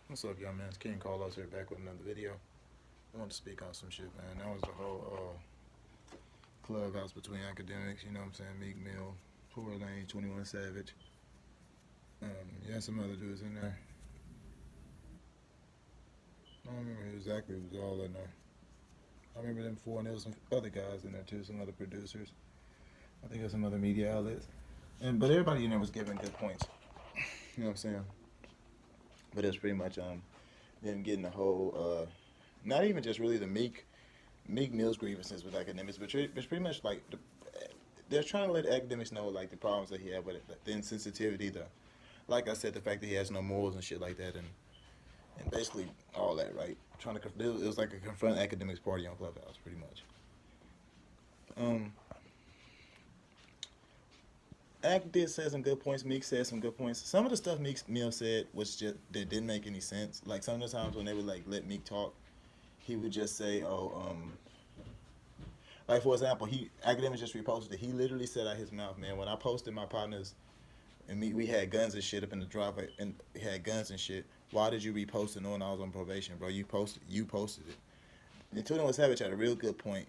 What's up, y'all, man? It's King Carlos here back with another video. I want to speak on some shit, man. That was the whole Clubhouse between academics, you know what I'm saying? Meek Mill, Tory, Lanez, 21savage. Yeah, some other dudes in there. I don't remember exactly who was all in there. I remember them four, and there was some other guys in there too, some other producers. I think there's some other media outlets. But everybody in there was giving good points. You know what I'm saying? But it's pretty much them getting the whole not even just really the Meek Mill's grievances with academics, but it's pretty much like they're trying to let academics know like the problems that he had with it, the insensitivity, the like I said, the fact that he has no morals and shit like that, and basically all that, right? Trying to it was like a confront academics party on Clubhouse, pretty much. Um, Act did say some good points. Meek said some good points. Some of the stuff Meek Mill said was just that didn't make any sense. Like some of the times when they would like let Meek talk, he would just say, "Oh, like for example, he academics just reposted it. He literally said out his mouth, man, when I posted my partners and me, we had guns and shit up in the driveway, and we had guns and shit. Why did you repost it knowing I was on probation, bro? You posted it." And 21savage had a real good point.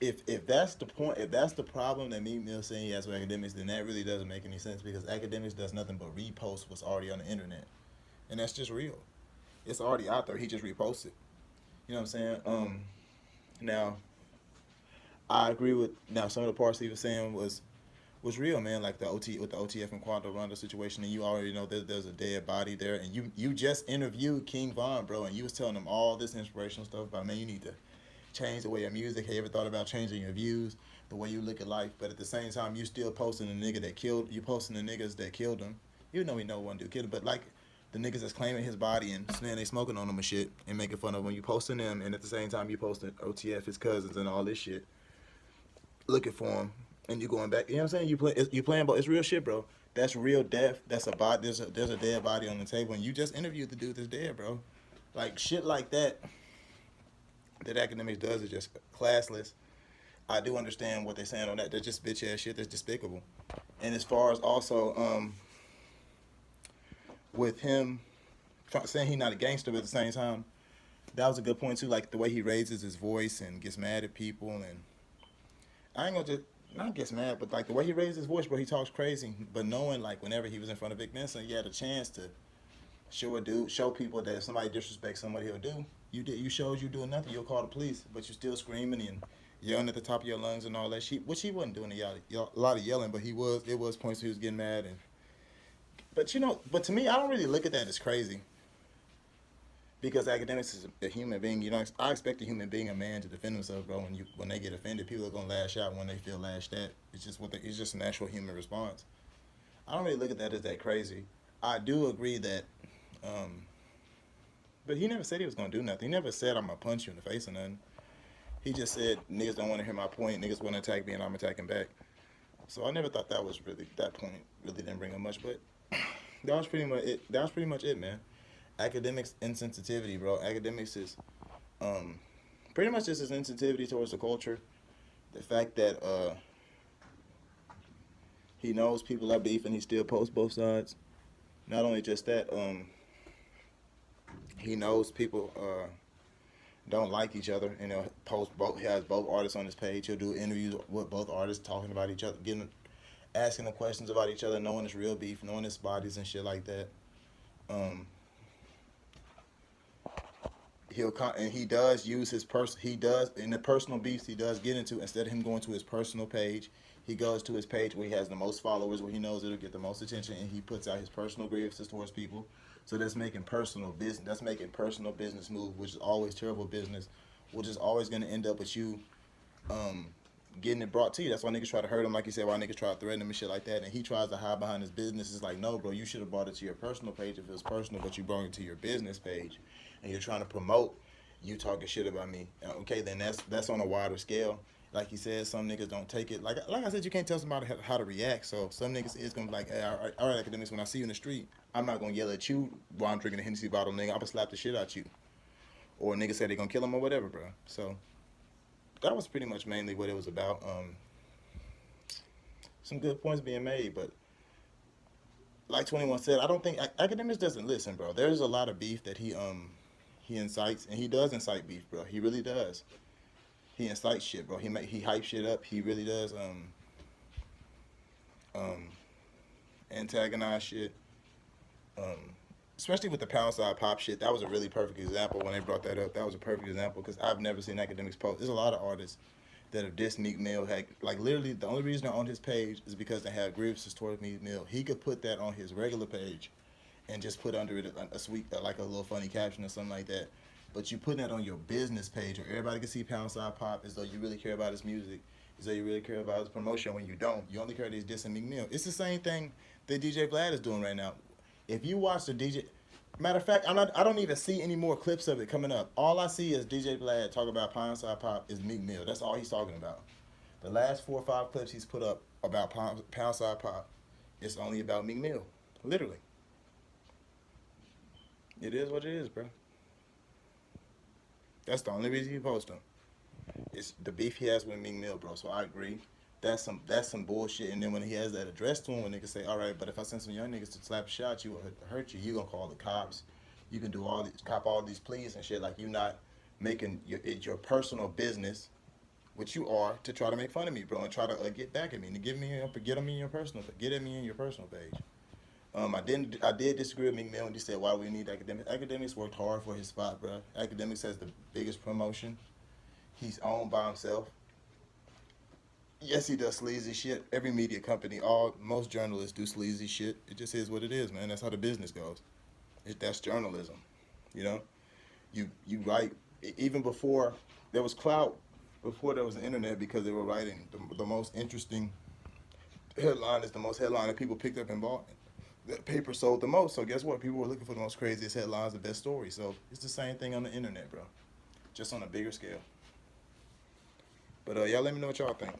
If that's the point, if that's the problem that Meek Mill saying he has with academics, then that really doesn't make any sense because academics does nothing but repost what's already on the internet, and that's just real. It's already out there. He just reposted. You know what I'm saying? Now I agree with now some of the parts he was saying was real, man. Like the OT with the OTF and Quanto Rondo situation, and you already know that there's a dead body there, and you just interviewed King Von, bro, and you was telling him all this inspirational stuff about, man, you need to change the way your music. Have you ever thought about changing your views, the way you look at life? But at the same time, you still posting the nigga that killed you, posting the niggas that killed him. You know we know one dude killed him, but like the niggas that's claiming his body and saying they smoking on him and shit and making fun of him. You posting them, and at the same time you posting OTF, his cousins, and all this shit, looking for him, and you going back. You know what I'm saying? You playing, but it's real shit, bro. That's real death. That's a body. There's a dead body on the table, and you just interviewed the dude that's dead, bro. Like shit like that. That academics does is just classless. I do understand what they're saying on that. That's just bitch ass shit. That's despicable. And as far as also with him saying he's not a gangster, but at the same time, that was a good point too. Like the way he raises his voice and gets mad at people, and I ain't gonna just not gets mad, but like the way he raises his voice, bro, he talks crazy. But knowing like whenever he was in front of Vic Benson, he had a chance to show people that if somebody disrespects somebody, he'll do. You showed you doing nothing. You'll call the police, but you still screaming and yelling at the top of your lungs and all that shit. Which he wasn't doing a lot of yelling, but he was. It was points he was getting mad and. But but to me, I don't really look at that as crazy because academics is a human being. You know, I expect a human being, a man, to defend themselves, bro. When they get offended, people are gonna lash out when they feel lashed at. It's just a natural human response. I don't really look at that as that crazy. I do agree that but he never said he was gonna do nothing. He never said I'm gonna punch you in the face or nothing. He just said niggas don't want to hear my point. Niggas want to attack me and I'm attacking back. So I never thought that was really that point. Really didn't bring up much, but that was pretty much it. That was pretty much it, man. Academics insensitivity, bro. Academics is pretty much just his insensitivity towards the culture. The fact that he knows people are beef and he still posts both sides. Not only just that, he knows people don't like each other, and he'll post both. He has both artists on his page. He'll do interviews with both artists, talking about each other, asking them questions about each other, knowing it's real beef, knowing it's bodies and shit like that. Um, and he does use his person. He does in the personal beefs he does get into. Instead of him going to his personal page, he goes to his page where he has the most followers, where he knows it'll get the most attention, and he puts out his personal grievances towards people. So that's making personal business. That's making personal business move, which is always terrible business, which is always going to end up with you getting it brought to you. That's why niggas try to hurt him, like you said. Why niggas try to threaten him and shit like that, and he tries to hide behind his business. It's like, no, bro, you should have brought it to your personal page if it was personal, but you brought it to your business page, and you're trying to promote you talking shit about me. Okay, then that's on a wider scale. Like he said, some niggas don't take it. Like I said, you can't tell somebody how to react. So some niggas is gonna be like, hey, all right, academics. When I see you in the street, I'm not gonna yell at you while I'm drinking a Hennessy bottle, nigga. I'm gonna slap the shit out you. Or niggas say they gonna kill him or whatever, bro. So that was pretty much mainly what it was about. Some good points being made, but like 21 said, I don't think academics doesn't listen, bro. There's a lot of beef that he incites, and he does incite beef, bro. He really does. He incites shit, bro. He hype shit up. He really does um antagonize shit. Um, Especially with the pound side pop shit. That was a really perfect example when they brought that up. That was a perfect example because I've never seen academics post. There's a lot of artists that have dissed Meek Mill. Had like literally the only reason they're on his page is because they have grievances towards Meek Mill. He could put that on his regular page and just put under it a sweet, like a little funny caption or something like that. But you putting that on your business page where everybody can see Pound Side Pop as though you really care about his music, as though you really care about his promotion when you don't. You only care that he's dissing Meek Mill. It's the same thing that DJ Vlad is doing right now. If you watch the DJ, matter of fact, I don't even see any more clips of it coming up. All I see is DJ Vlad talk about Pound Side Pop is Meek Mill. That's all he's talking about. The last 4 or 5 clips he's put up about Pound Side Pop, it's only about Meek Mill. Literally. It is what it is, bro. That's the only reason he posts them. It's the beef he has with Meek Mill, bro. So I agree. That's some bullshit. And then when he has that address to him, when niggas say, all right, but if I send some young niggas to slap a shot, you will hurt you. You gonna call the cops. You can do cop all these pleas and shit. Like you not making your personal business, which you are, to try to make fun of me, bro, and try to get back at me and get at me in your personal page. I did disagree with Meek Mill when he said, why do we need academics? Academics worked hard for his spot, bro. Academics has the biggest promotion. He's owned by himself. Yes, he does sleazy shit. Every media company, most journalists do sleazy shit. It just is what it is, man. That's how the business goes. That's journalism, you know. You write even before there was clout, before there was the internet, because they were writing the most interesting headline is the most headline that people picked up and bought. The paper sold the most. So guess what? People were looking for the most craziest headlines, the best stories. So it's the same thing on the internet, bro, just on a bigger scale. But y'all let me know what y'all think.